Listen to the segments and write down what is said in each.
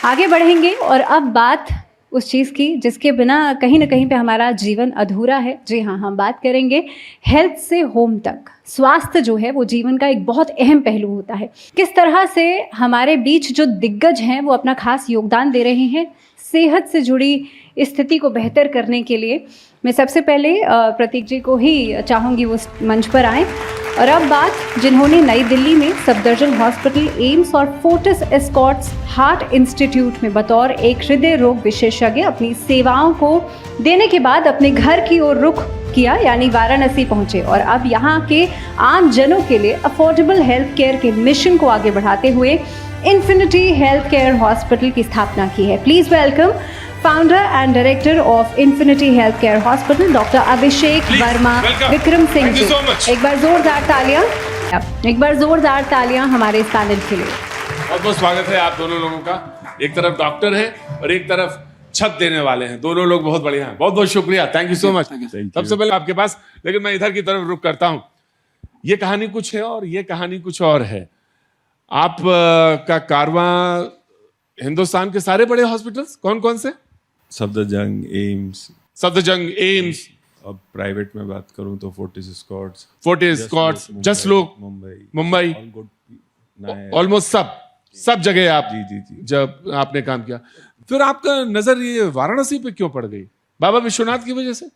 आगे बढ़ेंगे और अब बात उस चीज़ की जिसके बिना कहीं ना कहीं पे हमारा जीवन अधूरा है। जी हाँ, हम बात करेंगे हेल्थ से होम तक। स्वास्थ्य जो है वो जीवन का एक बहुत अहम पहलू होता है। किस तरह से हमारे बीच जो दिग्गज हैं वो अपना खास योगदान दे रहे हैं सेहत से जुड़ी स्थिति को बेहतर करने के लिए। मैं सबसे पहले प्रतीक जी को ही चाहूँगी वो मंच पर आएँ। और अब बात जिन्होंने नई दिल्ली में सफदरजंग हॉस्पिटल, एम्स और फोर्टिस एस्कॉर्ट्स हार्ट इंस्टीट्यूट में बतौर एक हृदय रोग विशेषज्ञ अपनी सेवाओं को देने के बाद अपने घर की ओर रुख किया, यानी वाराणसी पहुंचे और अब यहाँ के आम जनों के लिए अफोर्डेबल हेल्थ केयर के मिशन को आगे बढ़ाते हुए इन्फिनिटी हेल्थ केयर हॉस्पिटल की स्थापना की है। Please welcome founder and director of infinity health care hospital, doctor Abhishek Verma Vikram Singh ji. एक बार जोरदार तालियां हमारे इस पैनल के लिए। बहुत बहुत स्वागत है आप दोनों लोगों का। एक तरफ डॉक्टर है और एक तरफ छत देने वाले हैं। दोनों लोग बहुत बढ़िया हैं। बहुत बहुत शुक्रिया, थैंक यू सो मच। सबसे पहले आपके पास, लेकिन मैं इधर की तरफ रुक करता हूं। ये कहानी कुछ है और ये कहानी कुछ और है। आप का कारवां हिंदुस्तान के सारे बड़े हॉस्पिटल्स कौन कौन से? सफदरजंग, एम्स। अब प्राइवेट में बात करूं तो फोर्टिस एस्कॉर्ट्स, जस्ट लोग, मुंबई, ऑलमोस्ट सब जगह आप जी जब आपने काम किया, फिर आपका नजर ये वाराणसी पे क्यों पड़ गई? बाबा विश्वनाथ की वजह से?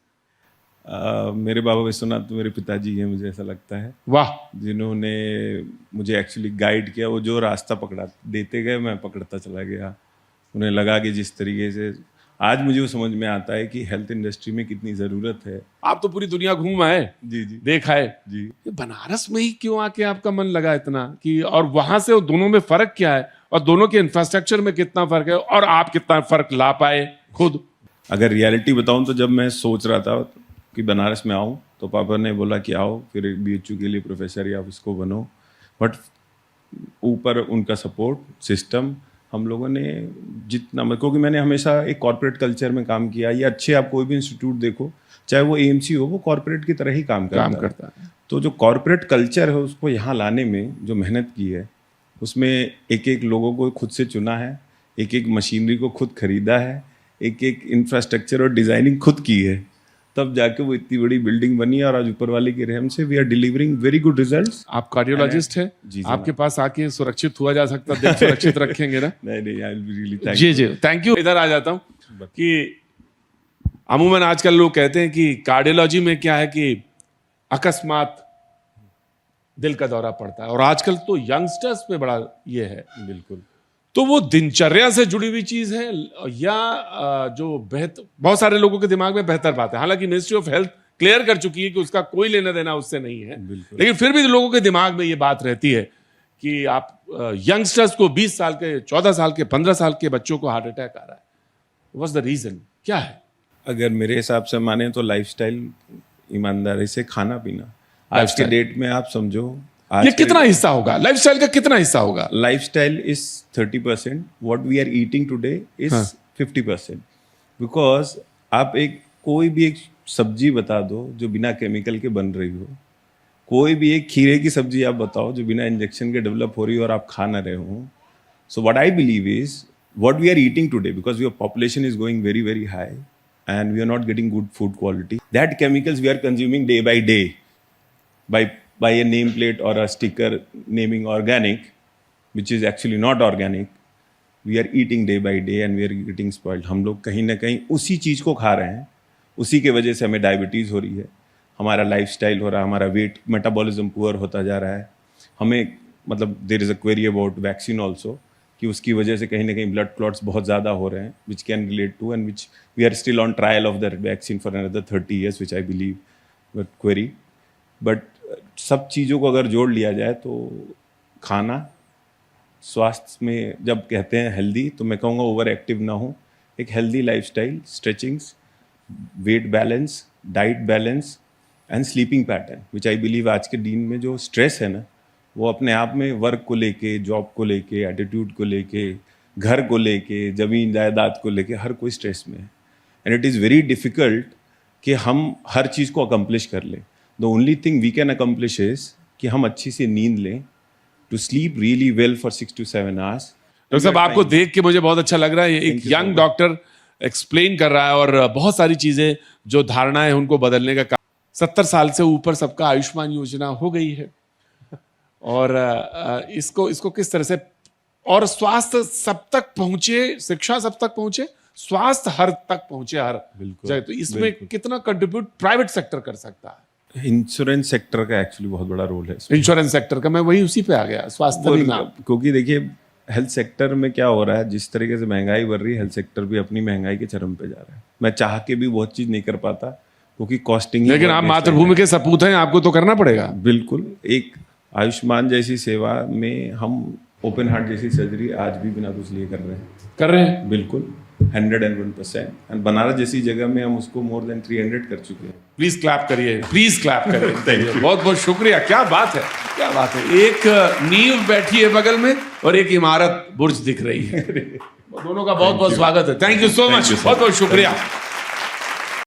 मेरे बाबा विश्वनाथ तो मेरे पिताजी हैं, मुझे ऐसा लगता है। वाह, जिन्होंने मुझे एक्चुअली गाइड किया। वो जो रास्ता पकड़ा देते गए मैं पकड़ता चला गया। उन्हें लगा कि जिस तरीके से आज मुझे वो समझ में आता है कि हेल्थ इंडस्ट्री में कितनी जरूरत है। आप तो पूरी दुनिया घूम आए, जी देखा है जी। ये बनारस में ही क्यों आके आपका मन लगा इतना कि, और वहां से दोनों में फर्क क्या है और दोनों के इंफ्रास्ट्रक्चर में कितना फर्क है और आप कितना फर्क ला पाए खुद? अगर रियलिटी बताऊं तो जब मैं सोच रहा था कि बनारस में आऊं तो पापा ने बोला कि आओ, फिर BHU के लिए प्रोफेसर या इसको बनो। बट ऊपर उनका सपोर्ट सिस्टम, हम लोगों ने जितना, क्योंकि मैंने हमेशा एक कॉर्पोरेट कल्चर में काम किया। ये अच्छे, आप कोई भी इंस्टीट्यूट देखो, चाहे वो AMC हो, वो कॉर्पोरेट की तरह ही काम करता है। तो जो कॉर्पोरेट कल्चर है उसको यहाँ लाने में जो मेहनत की है, उसमें एक एक लोगों को खुद से चुना है, एक एक मशीनरी को खुद खरीदा है, एक एक इंफ्रास्ट्रक्चर और डिजाइनिंग खुद की है, तब जाके वो इतनी बड़ी बिल्डिंग बनी। और आज ऊपर वाले की रहम से we are delivering very good results. आप कार्डियोलॉजिस्ट हैं, आपके पास आके सुरक्षित हुआ जा सकता है, सुरक्षित रखेंगे ना? नहीं, I will be really thank you. जी, थैंक यू। इधर आ जाता हूं कि अमूमन आजकल लोग कहते हैं कि कार्डियोलॉजी में क्या है कि अकस्मात दिल का दौरा पड़ता है, और आजकल तो यंगस्टर्स पे बड़ा ये है। बिल्कुल। तो वो दिनचर्या से जुड़ी हुई चीज है या जो बेहतर, बहुत सारे लोगों के दिमाग में बेहतर बात है। हालांकि मिनिस्ट्री ऑफ हेल्थ क्लियर कर चुकी है कि उसका कोई लेना देना उससे नहीं है, लेकिन फिर भी लोगों के दिमाग में ये बात रहती है कि आप यंगस्टर्स को 20 साल के, 14 साल के, 15 साल के बच्चों को हार्ट अटैक आ रहा है। व्हाट्स द रीजन, क्या है? अगर मेरे हिसाब से माने तो लाइफस्टाइल, ईमानदारी से खाना पीना। आज के डेट में आप समझो, ये कितना हिस्सा होगा लाइफस्टाइल का? कितना हिस्सा होगा? Lifestyle is 30%, what we are eating today is 50%। Because आप कोई भी एक सब्जी बता दो जो बिना केमिकल के बन रही हो, कोई भी एक खीरे की सब्जी आप बताओ जो बिना इंजेक्शन के डेवलप हो रही हो और आप खा ना रहे हो। So what I believe is what we are eating today, because your population is going very very high and we are not getting good food quality. That chemicals we are consuming day by day by a nameplate or a sticker naming organic, which is actually not organic. We are eating day by day and we are getting spoiled. हम लोग कहीं ना कहीं उसी चीज़ को खा रहे हैं, उसी के वजह से हमें डायबिटीज़ हो रही है, हमारा लाइफस्टाइल हो रहा है, हमारा वेट मेटाबॉलिज्म पुअर होता जा रहा है। हमें मतलब there is a query about vaccine also, कि उसकी वजह से कहीं ना कहीं ब्लड क्लॉट्स बहुत ज़्यादा हो रहे हैं, which can relate to and which we are still on trial of that vaccine for another 30 years, which I believe but query. But सब चीज़ों को अगर जोड़ लिया जाए तो खाना, स्वास्थ्य में जब कहते हैं हेल्दी, तो मैं कहूँगा ओवर एक्टिव ना हो, एक healthy lifestyle, stretchings, weight balance, diet balance and sleeping pattern, which I believe आज के दिन में जो स्ट्रेस है ना, वो अपने आप में वर्क को लेके, जॉब को लेके, एटीट्यूड को लेके, घर को लेके, ज़मीन जायदाद को लेके, हर कोई स्ट्रेस में है। And it is very difficult कि हम हर चीज़ को अकम्प्लिश कर लें। The only thing we can accomplish is कि हम अच्छी सी नींद लें, to sleep really well for 6 to 7 hours। Doctor साहब आपको देख के मुझे बहुत अच्छा लग रहा है, एक यंग डॉक्टर एक्सप्लेन कर रहा है और बहुत सारी चीजें जो धारणाएं उनको बदलने का काम। 70 साल से ऊपर सबका आयुष्मान योजना हो गई है और इसको किस तरह से, और स्वास्थ्य सब तक पहुंचे, शिक्षा सब तक पहुंचे, स्वास्थ्य हर तक पहुंचे, हर जगह। तो इसमें कितना कंट्रीब्यूट प्राइवेट सेक्टर कर सकता है? इंश्योरेंस सेक्टर का एक्चुअली बहुत बड़ा रोल है। इंश्योरेंस सेक्टर का, मैं वही उसी पे आ गया, स्वास्थ्य बीमा। क्योंकि देखिए हेल्थ सेक्टर में क्या हो रहा है, जिस तरीके से महंगाई बढ़ रही है, हेल्थ सेक्टर भी अपनी महंगाई के चरम पे जा रहा है। मैं चाह के भी बहुत चीज नहीं कर पाता क्योंकि कॉस्टिंग। लेकिन आप मातृभूमि के सपूत हैं, आपको तो करना पड़ेगा। बिल्कुल। एक आयुष्मान जैसी सेवा में हम ओपन हार्ट जैसी सर्जरी आज भी बिना कुछ लिए कर रहे हैं। बिल्कुल 101%। एंड बनारस जैसी जगह में हम उसको मोर देन 300 कर चुके हैं। प्लीज क्लैप करिए, प्लीज क्लैप करिए। बहुत बहुत शुक्रिया, क्या बात है, क्या बात है। एक नींव बैठी है बगल में और एक इमारत बुर्ज दिख रही है। दोनों का बहुत बहुत स्वागत है। थैंक यू सो मच, बहुत बहुत शुक्रिया।